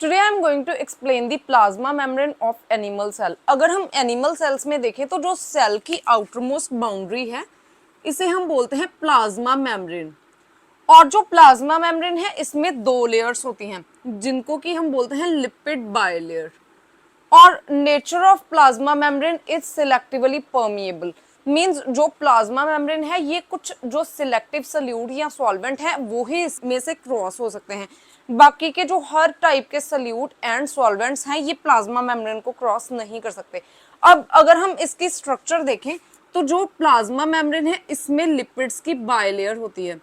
Today I am going to explain the plasma membrane of animal cell. अगर हम animal cells में देखें तो जो सेल की आउटरमोस्ट बाउंड्री है इसे हम बोलते हैं प्लाज्मा मेम्ब्रेन। और जो प्लाज्मा मेम्ब्रेन है इसमें दो लेयर्स होती हैं जिनको कि हम बोलते हैं लिपिड बाइलेयर। और nature of plasma membrane is selectively permeable, means जो प्लाज्मा मेम्ब्रेन है ये कुछ जो सिलेक्टिव सल्यूट या सॉल्वेंट है वो ही इसमें से क्रॉस हो सकते हैं। बाकी के जो हर टाइप के सल्यूट एंड सॉल्वेंट्स हैं ये प्लाज्मा मेम्ब्रेन को क्रॉस नहीं कर सकते। अब अगर हम इसकी स्ट्रक्चर देखें तो जो प्लाज्मा मेम्ब्रेन है इसमें लिपिड्स की बाइलेयर होती है,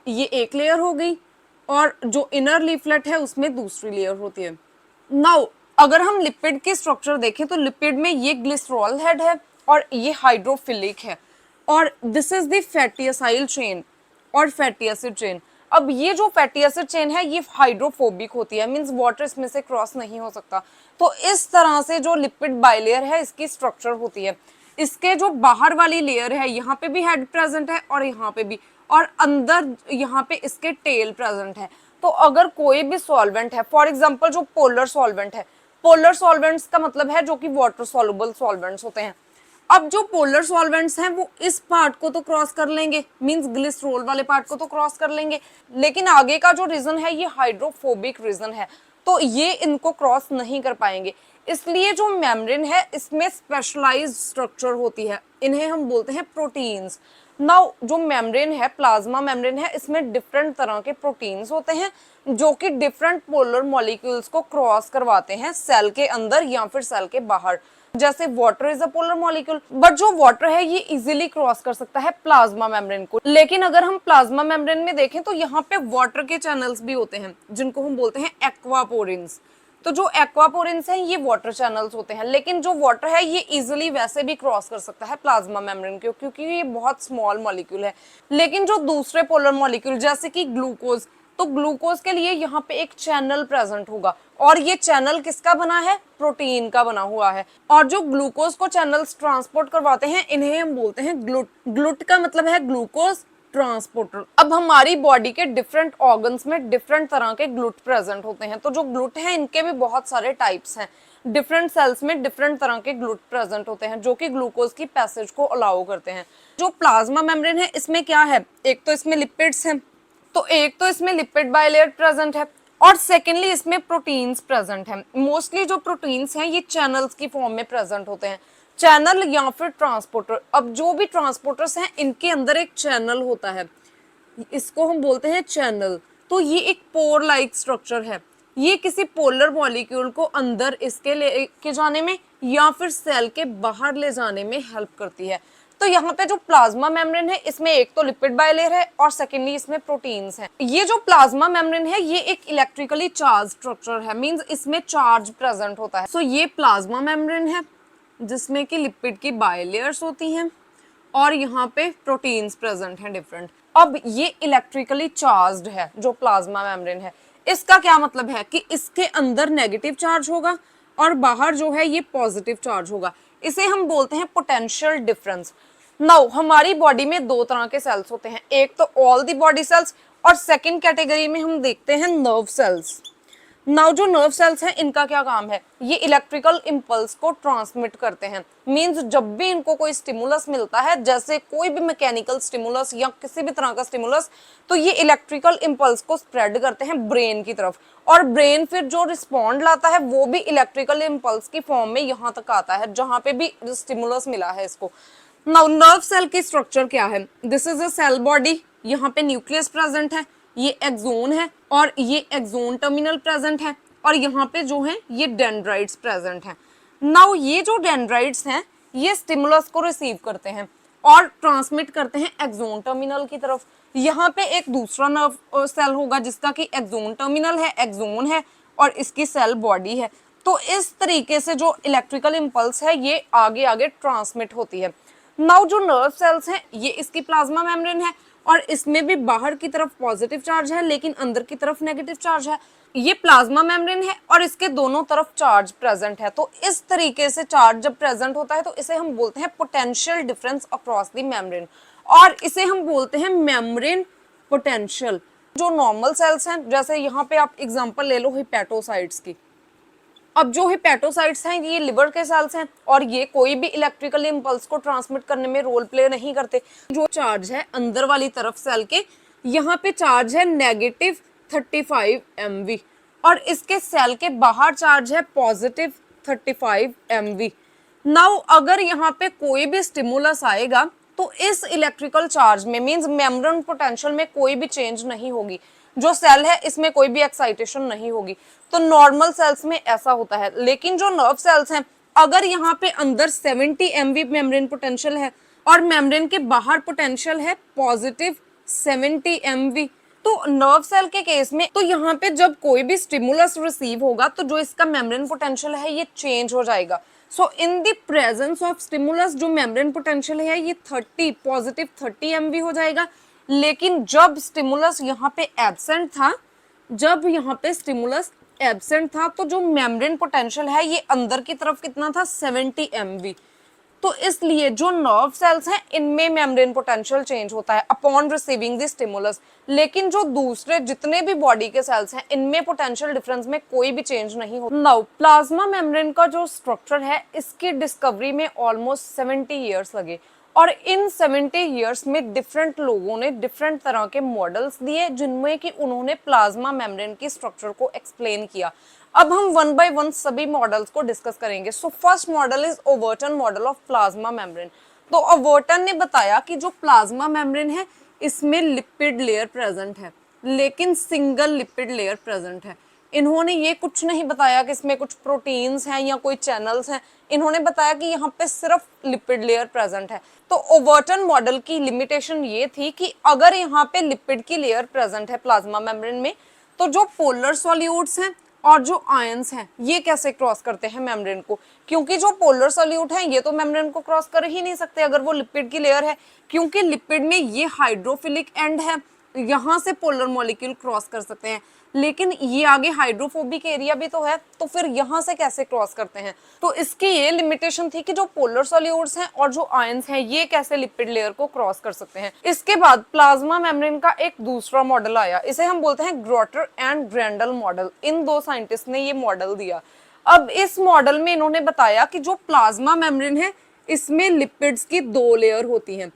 ये एक लेयर हो गई, और जो इनर लीफलेट है उसमें दूसरी लेयर होती है। नाउ अगर हम लिपिड की स्ट्रक्चर देखें तो लिपिड में ये ग्लिसरॉल हेड है और ये हाइड्रोफिलिक है, और this is the fatty acyl chain और फैटी एसिड चेन। अब ये जो फैटी एसिड चेन है ये हाइड्रोफोबिक होती है, मींस वाटर इसमें से क्रॉस नहीं हो सकता। तो इस तरह से जो लिपिड बाइलेयर है इसकी स्ट्रक्चर होती है। इसके जो बाहर वाली लेयर है यहाँ पे भी हेड प्रेजेंट है और यहाँ पे भी, और अंदर यहाँ पे इसके टेल प्रेजेंट है। तो अगर कोई भी सॉल्वेंट है, फॉर एग्जांपल जो पोलर सॉल्वेंट है, पोलर सॉल्वेंट्स का मतलब है जो कि वाटर सॉल्युबल सॉल्वेंट्स होते हैं। अब जो पोलर सॉल्वेंट्स हैं वो इस पार्ट को तो क्रॉस कर लेंगे, मींस ग्लिसरॉल वाले पार्ट को तो क्रॉस कर लेंगे, लेकिन आगे का जो रीजन है ये हाइड्रोफोबिक रीजन है, तो ये इनको क्रॉस नहीं कर पाएंगे। इसलिए जो मेम्ब्रेन है इसमें स्पेशलाइज्ड स्ट्रक्चर होती है, इन्हें हम बोलते हैं प्रोटीन्स। नाउ जो मेम्ब्रेन है, प्लाज्मा मेम्ब्रेन है, इसमें डिफरेंट तरह के प्रोटीन्स होते हैं जो कि डिफरेंट पोलर मॉलिक्यूल्स को क्रॉस करवाते हैं सेल के अंदर या फिर सेल के बाहर। जैसे water is a polar molecule, but जो वाटर है ये इजीली क्रॉस कर सकता है प्लाज्मा मेम्ब्रेन को। लेकिन अगर हम प्लाज्मा मेम्ब्रेन में देखें तो यहाँ पे वाटर के चैनल्स भी होते हैं जिनको हम बोलते हैं एक्वापोरिन्स। तो जो एक्वापोरिन्स हैं ये वाटर चैनल्स होते हैं, लेकिन जो वाटर है ये इजीली वैसे भी क्रॉस कर सकता है प्लाज्मा मेम्ब्रेन को, क्योंकि ये बहुत स्मॉल मॉलिक्यूल है। लेकिन जो दूसरे पोलर मॉलिक्यूल जैसे कि ग्लूकोज, तो ग्लूकोज के लिए यहाँ पे एक चैनल प्रेजेंट होगा, और ये चैनल किसका बना है? प्रोटीन का बना हुआ है। और जो ग्लूकोज को चैनल्स ट्रांसपोर्ट करवाते हैं इन्हें हम बोलते हैं ग्लूट। ग्लूट का मतलब है ग्लूकोज ट्रांसपोर्टर। अब हमारी बॉडी के डिफरेंट ऑर्गन्स में डिफरेंट तरह के ग्लूट प्रेजेंट होते हैं। तो जो ग्लूट है इनके भी बहुत सारे टाइप्स हैं, डिफरेंट सेल्स में डिफरेंट तरह के ग्लूट प्रेजेंट होते हैं जो कि ग्लूकोज की पैसेज को अलाउ करते हैं। जो प्लाज्मा मेम्ब्रेन है इसमें क्या है, एक तो इसमें लिपिड्स हैं, तो एक तो इसमें लिपिड बाइलेयर प्रेजेंट है, और सेकेंडली इसमें प्रोटीन्स प्रेजेंट हैं। मोस्टली जो प्रोटीन्स हैं ये चैनल्स की फॉर्म में प्रेजेंट होते हैं, चैनल या फिर ट्रांसपोर्टर। अब जो भी ट्रांसपोर्टर्स हैं इनके अंदर एक चैनल होता है, इसको हम बोलते हैं चैनल। तो ये एक पोर लाइक स्ट्रक्चर है, ये किसी पोलर मॉलिक्यूल को अंदर इसके लेके जाने में या फिर सेल के बाहर ले जाने में हेल्प करती है। तो यहाँ पे जो प्लाज्मा मेम्ब्रेन है इसमें एक तो लिपिड बाइलेयर है और सेकेंडली इसमें प्रोटीन्स हैं। ये जो प्लाज्मा मेम्ब्रेन है ये एक इलेक्ट्रिकली चार्ज स्ट्रक्चर है, मींस इसमें चार्ज प्रेजेंट होता है। सो ये प्लाज्मा मेम्ब्रेन है जिसमें कि लिपिड की बाइलेयर्स होती हैं और यहाँ पे प्रोटीन्स प्रेजेंट हैं डिफरेंट। अब ये इलेक्ट्रिकली चार्ज्ड है जो प्लाज्मा मेम्ब्रेन है, इसका क्या मतलब है कि इसके अंदर नेगेटिव चार्ज होगा और बाहर जो है ये पॉजिटिव चार्ज होगा। इसे हम बोलते हैं पोटेंशियल डिफरेंस। नाउ हमारी बॉडी में दो तरह के सेल्स होते हैं, एक तो ऑल दी बॉडी सेल्स और सेकंड कैटेगरी में हम देखते हैं नर्व सेल्स। नाउ जो नर्व सेल्स हैं इनका क्या काम है, ये इलेक्ट्रिकल इंपल्स को ट्रांसमिट करते हैं। मींस जब भी इनको कोई स्टिमुलस मिलता है, जैसे कोई भी मैकेनिकल स्टिमुलस या किसी भी तरह का स्टिमुलस, तो ये इलेक्ट्रिकल इंपल्स को स्प्रेड करते हैं ब्रेन की तरफ, और ब्रेन फिर जो रिस्पॉन्ड लाता है वो भी इलेक्ट्रिकल इंपल्स की फॉर्म में यहाँ तक आता है जहां पे भी स्टिमुलस मिला है इसको। नाउ नर्व सेल की स्ट्रक्चर क्या है, this is a cell body, यहाँ पे न्यूक्लियस प्रेजेंट है, ये एक्सोन है और ये एक्सोन टर्मिनल प्रेजेंट है, और यहाँ पे जो है ये डेंड्राइट्स प्रेजेंट हैं। नाउ ये जो डेंड्राइट्स हैं ये स्टिमुलस को रिसीव करते हैं और ट्रांसमिट करते हैं एक्सोन टर्मिनल की तरफ। यहाँ पे एक दूसरा नर्व सेल होगा जिसका कि एक्सोन टर्मिनल है, एक्सोन है और इसकी सेल बॉडी है। तो इस तरीके से जो इलेक्ट्रिकल इंपल्स है ये आगे आगे ट्रांसमिट होती है। नाउ जो नर्व सेल्स हैं ये इसकी प्लाज्मा मेम्ब्रेन है, और इसमें भी बाहर की तरफ पॉजिटिव चार्ज है लेकिन अंदर की तरफ नेगेटिव चार्ज है। ये प्लाज्मा मेम्ब्रेन है और इसके दोनों तरफ चार्ज प्रेजेंट है। तो इस तरीके से चार्ज जब प्रेजेंट होता है तो इसे हम बोलते हैं potential difference across the membrane, और इसे हम बोलते हैं मेम्ब्रेन पोटेंशियल। जो नॉर्मल सेल्स हैं, जैसे यहाँ पे आप एग्जांपल ले लो हिपैटोसाइट्स की। अब जो हिपैटोसाइट्स हैं ये लिवर के सेल्स हैं और ये कोई भी इलेक्ट्रिकल इम्पल्स को ट्रांसमिट करने में रोल प्ले नहीं करते। जो चार्ज है अंदर वाली तरफ सेल के, यहाँ पे चार्ज है नेगेटिव 35 MV और इसके सेल के बाहर चार्ज है पॉजिटिव 35 MV। नाउ अगर यहाँ पे कोई भी स्टिमुलस आएगा तो इस इलेक्ट्रिकल चार्ज में मींस मेम्ब्रेन पोटेंशियल में कोई भी चेंज नहीं होगी। जो सेल है इसमें कोई भी एक्साइटेशन नहीं होगी। तो नॉर्मल सेल्स में ऐसा होता है। लेकिन जो नर्व सेल्स हैं, अगर यहाँ पे अंदर 70 MV मेम्ब्रेन पोटेंशियल है और मेम्ब्रेन के बाहर पोटेंशियल है पॉजिटिव 70 MV, तो नर्व सेल के केस में तो यहाँ पे जब कोई भी स्टिमुलस रिसीव होगा तो जो इसका मेम्ब्रेन पोटेंशियल है ये चेंज हो जाएगा। So in the presence of stimulus जो मेम्ब्रेन पोटेंशियल है ये 30 पॉजिटिव 30 MV हो जाएगा। लेकिन जब स्टिमुलस यहाँ पे एब्सेंट था, जब यहाँ पे स्टिमुलस एब्सेंट था तो जो मेम्ब्रेन पोटेंशियल है ये अंदर की तरफ कितना था 70 MV। तो इसलिए जो नर्व सेल्स हैं इनमें मेम्ब्रेन पोटेंशियल चेंज होता है अपॉन रिसीविंग द स्टिमुलस। लेकिन जो दूसरे जितने भी बॉडी के सेल्स हैं इनमें पोटेंशियल डिफरेंस में कोई भी चेंज नहीं होता। नाउ प्लाज्मा मेम्ब्रेन का जो स्ट्रक्चर है इसकी डिस्कवरी में ऑलमोस्ट 70 ईयर्स लगे और इन 70 ईयर्स में डिफरेंट लोगों ने डिफरेंट तरह के मॉडल्स दिए जिनमें कि उन्होंने प्लाज्मा मेम्ब्रेन की स्ट्रक्चर को एक्सप्लेन किया। अब हम वन बाय वन सभी मॉडल्स को डिस्कस करेंगे। So first model is Overton model of plasma membrane. तो ओवर्टन ने बताया कि जो प्लाज्मा मेम्ब्रेन है इसमें लिपिड लेयर प्रेजेंट है, लेकिन सिंगल लिपिड लेयर प्रेजेंट है। इन्होंने ये कुछ नहीं बताया कि इसमें कुछ प्रोटीन्स हैं या कोई चैनल्स हैं। इन्होंने बताया कि यहाँ पे सिर्फ लिपिड लेयर प्रेजेंट है। तो ओवर्टन मॉडल की लिमिटेशन ये थी कि अगर यहाँ पे लिपिड की लेयर प्रेजेंट है प्लाज्मा मेम्ब्रेन में, तो जो पोलर सॉल्यूट्स हैं और जो आयंस हैं ये कैसे क्रॉस करते हैं मेम्ब्रेन को, क्योंकि जो पोलर सॉल्यूट हैं ये तो मेम्ब्रेन को क्रॉस कर ही नहीं सकते अगर वो लिपिड की लेयर है, क्योंकि लिपिड में ये हाइड्रोफिलिक एंड है, यहाँ से पोलर मॉलिक्यूल क्रॉस कर सकते हैं। लेकिन ये आगे हाइड्रोफोबिक एरिया भी तो है, तो फिर यहाँ से कैसे क्रॉस करते हैं। तो इसकी ये लिमिटेशन थी कि जो पोलर सॉल्यूट्स हैं और जो आयंस हैं ये कैसे लिपिड लेयर को क्रॉस कर सकते हैं। इसके बाद प्लाज्मा मेम्ब्रेन का एक दूसरा मॉडल आया, इसे हम बोलते हैं ग्रोटर एंड ग्रैंडल मॉडल। इन दो साइंटिस्ट ने ये मॉडल दिया। अब इस मॉडल में इन्होंने बताया कि जो प्लाज्मा मेम्ब्रेन है इसमें लिपिड्स की दो लेयर होती हैं,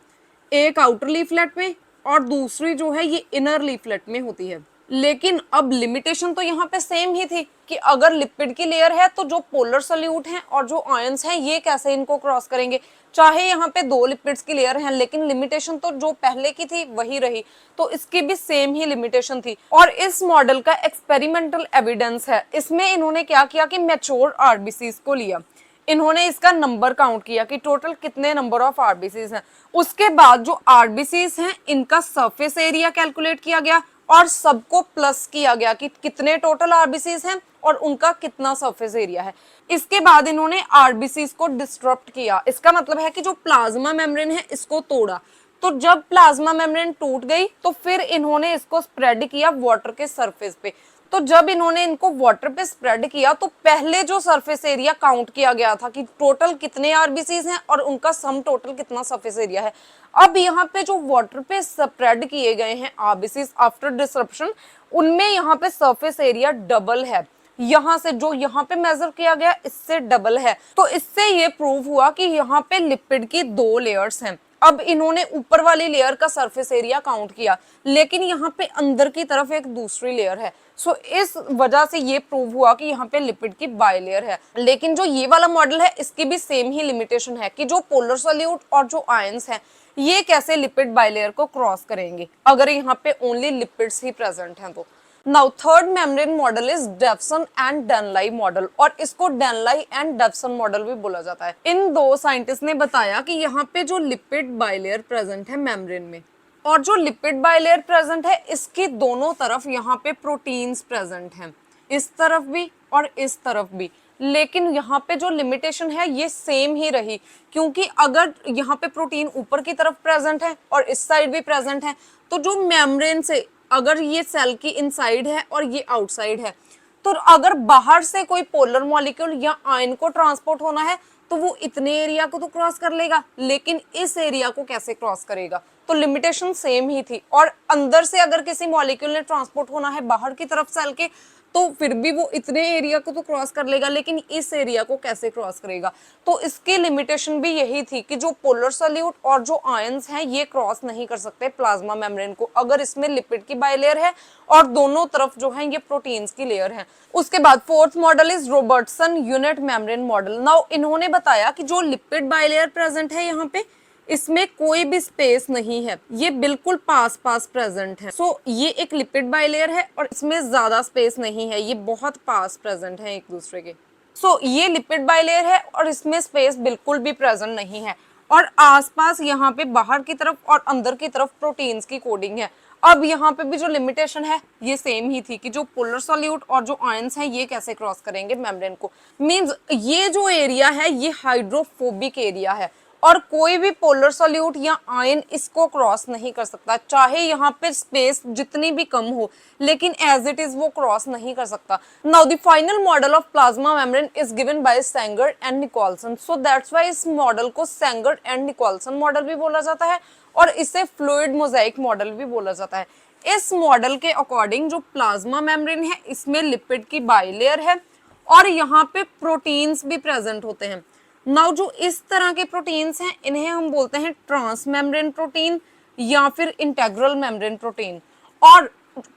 एक आउटर लीफलेट में और दूसरी जो है ये इनर लीफलेट में होती है। लेकिन अब लिमिटेशन तो यहाँ पे सेम ही थी कि अगर लिपिड की लेयर है तो जो पोलर सॉल्यूट हैं और जो आयंस हैं ये कैसे इनको क्रॉस करेंगे। चाहे यहाँ पे दो लिपिड्स की लेयर हैं लेकिन लिमिटेशन तो जो पहले की थी वही रही, तो इसकी भी सेम ही लिमिटेशन थी। और इस मॉडल का एक्सपेरिमेंटल एविडेंस है, इसमें इन्होंने क्या किया कि मैच्योर आरबीसीज को लिया, इन्होंने इसका नंबर काउंट किया कि टोटल कितने नंबर ऑफ आरबीसीज हैं। उसके बाद जो आरबीसीज हैं इनका सरफेस एरिया कैलकुलेट किया गया और सबको प्लस किया गया कि कितने टोटल आरबीसीज हैं और उनका कितना सरफेस एरिया है। इसके बाद इन्होंने आरबीसीज को डिस्टरप्ट किया, इसका मतलब है कि जो प्लाज्मा मेम्ब्रेन है इसको तोड़ा। तो जब प्लाज्मा मेम्ब्रेन टूट गई तो फिर इन्होंने इसको स्प्रेड किया वाटर के सरफेस पे। तो जब इन्होंने इनको वाटर पे स्प्रेड किया तो पहले जो सरफेस एरिया काउंट किया गया था कि टोटल कितने आरबीसीज हैं और उनका सम टोटल कितना सरफेस एरिया है। अब यहाँ पे जो वाटर पे स्प्रेड किए गए हैं आरबीसीज आफ्टर डिसरप्शन, उनमें यहाँ पे सरफेस एरिया डबल है, यहाँ से जो यहाँ पे मेजर किया गया इससे डबल है। तो इससे ये प्रूव हुआ कि यहाँ पे लिपिड की दो लेयर्स हैं। अब इन्होंने ऊपर वाली लेयर का सरफेस एरिया काउंट किया, लेकिन यहाँ पे अंदर की तरफ एक दूसरी लेयर है। सो इस वजह से ये प्रूव हुआ कि यहाँ पे लिपिड की बाई लेयर है। लेकिन जो ये वाला मॉडल है इसकी भी सेम ही लिमिटेशन है कि जो पोलर सॉल्यूट और जो आयंस हैं ये कैसे लिपिड बाई लेयर को क्रॉस करेंगे अगर यहाँ पे ओनली लिपिड्स ही प्रेजेंट हैं। तो now third membrane model is Davson and Danielli model, और इसको डेनलाई एंड डेवसन मॉडल भी बोला जाता है। इन दो साइंटिस्ट ने बताया कि यहाँ पे जो लिपिड बाइलेयर प्रेजेंट है मेम्ब्रेन में और जो लिपिड बाइलेयर प्रेजेंट है इसकी दोनों तरफ यहाँ पे प्रोटीन्स प्रेजेंट हैं, इस तरफ भी और इस तरफ भी। लेकिन यहाँ पे जो लिमिटेशन है ये सेम ही रही, क्योंकि अगर यहाँ पे प्रोटीन ऊपर की तरफ प्रेजेंट है और इस साइड भी प्रेजेंट है तो जो मेम्ब्रेन से अगर ये सेल की इनसाइड है और ये आउटसाइड है तो अगर बाहर से कोई पोलर मॉलिक्यूल या आयन को ट्रांसपोर्ट होना है तो वो इतने एरिया को तो क्रॉस कर लेगा, लेकिन इस एरिया को कैसे क्रॉस करेगा। तो लिमिटेशन सेम ही थी। और अंदर से अगर किसी मॉलिक्यूल ने ट्रांसपोर्ट होना है बाहर की तरफ सेल के, तो फिर भी वो इतने एरिया को तो क्रॉस कर लेगा, लेकिन इस एरिया को कैसे क्रॉस करेगा। तो इसकी लिमिटेशन भी यही थी कि जो पोलर सॉल्यूट और जो आयंस हैं ये क्रॉस नहीं कर सकते प्लाज्मा मेम्ब्रेन को, अगर इसमें लिपिड की बाइलेयर है और दोनों तरफ जो है ये प्रोटीन्स की लेयर है। उसके बाद fourth model is Robertson unit membrane model. Now इन्होंने बताया कि जो लिपिड बाइलेयर प्रेजेंट है यहाँ पे, इसमें कोई भी स्पेस नहीं है, ये बिल्कुल पास पास प्रेजेंट है। सो ये एक लिपिड बाइलेयर है और इसमें ज्यादा स्पेस नहीं है, ये बहुत पास प्रेजेंट है एक दूसरे के। सो ये लिपिड बाइलेयर है और इसमें स्पेस बिल्कुल भी प्रेजेंट नहीं है, और आसपास यहाँ पे बाहर की तरफ और अंदर की तरफ प्रोटीन्स की कोडिंग है। अब यहाँ पे भी जो लिमिटेशन है ये सेम ही थी कि जो पोलर सॉल्यूट और जो आयंस हैं ये कैसे क्रॉस करेंगे मेम्ब्रेन को। मींस ये जो एरिया है ये हाइड्रोफोबिक एरिया है और कोई भी पोलर सॉल्यूट या आयन इसको क्रॉस नहीं कर सकता, चाहे यहाँ पे स्पेस जितनी भी कम हो, लेकिन एज इट इज वो क्रॉस नहीं कर सकता। Now the final model of plasma membrane is given by Singer and Nicolson. So that's why इस मॉडल को सेंगर एंड निकोलसन मॉडल भी बोला जाता है और इसे फ्लूइड मोजाइक मॉडल भी बोला जाता है। इस मॉडल के अकॉर्डिंग जो प्लाज्मा मेम्ब्रेन है इसमें लिपिड की बाइलेयर है और यहाँ पे प्रोटीन्स भी प्रेजेंट होते हैं। नाउ जो इस तरह के प्रोटीन्स हैं इन्हें हम बोलते हैं ट्रांस मेम्ब्रेन प्रोटीन या फिर इंटेग्रल मेम्ब्रेन प्रोटीन। और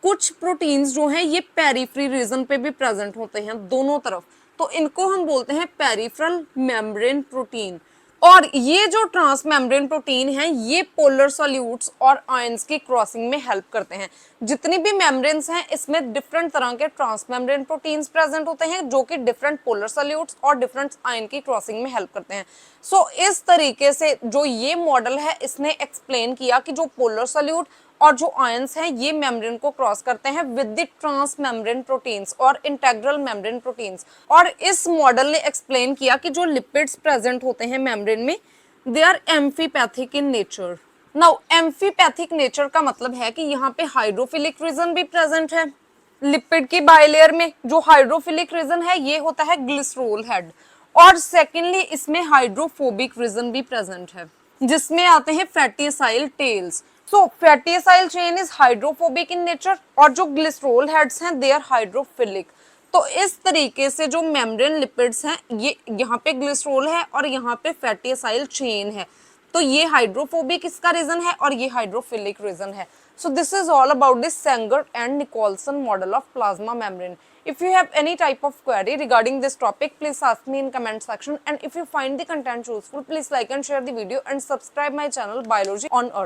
कुछ प्रोटीन्स जो हैं ये पेरिफेरी रीजन पे भी प्रेजेंट होते हैं दोनों तरफ, तो इनको हम बोलते हैं पेरिफेरल मेम्ब्रेन प्रोटीन। और ये जो ट्रांस मेम्ब्रेन प्रोटीन है ये पोलर सॉल्यूट्स और आयंस की क्रॉसिंग में हेल्प करते हैं। जितनी भी मेम्ब्रेन्स हैं इसमें डिफरेंट तरह के ट्रांस मेम्ब्रेन प्रोटीन्स प्रेजेंट होते हैं जो कि डिफरेंट पोलर सॉल्यूट्स और डिफरेंट आयन की क्रॉसिंग में हेल्प करते हैं। सो इस तरीके से जो ये मॉडल है इसने एक्सप्लेन किया कि जो पोलर सॉल्यूट और जो आयंस हैं ये मेम्ब्रेन को क्रॉस करते हैं with the transmembrane proteins और इंटेग्रल मेम्ब्रेन प्रोटीन्स। और इस मॉडल ने एक्सप्लेन किया कि जो लिपिड्स प्रेजेंट होते हैं मेम्ब्रेन में they are amphipathic in nature. Now amphipathic nature का मतलब है कि यहाँ पे हाइड्रोफिलिक रीजन भी प्रेजेंट है। लिपिड की बाइलेयर में जो हाइड्रोफिलिक रीजन है ये होता है ग्लिसरोल हेड, और सेकेंडली इसमें हाइड्रोफोबिक रीजन भी प्रेजेंट है जिसमें आते हैं fatty acyl tails. So fatty acyl chain is hydrophobic in nature और जो ग्लिसरोल हेड्स हैं दे आर हाइड्रोफिलिक। तो इस तरीके से जो मेम्ब्रेन लिपिड्स हैं ये यहाँ पे ग्लिसरोल है और यहाँ पे फैटी एसाइल चेन है, तो ये हाइड्रोफोबिक इसका रीजन है और ये हाइड्रोफिलिक रीजन है। So this is all about this Sanger and Nicholson model of plasma membrane. If you have any type of query regarding this topic, please ask me in comment section. And if you find the content useful, please like and share the video and subscribe my channel Biology on Earth.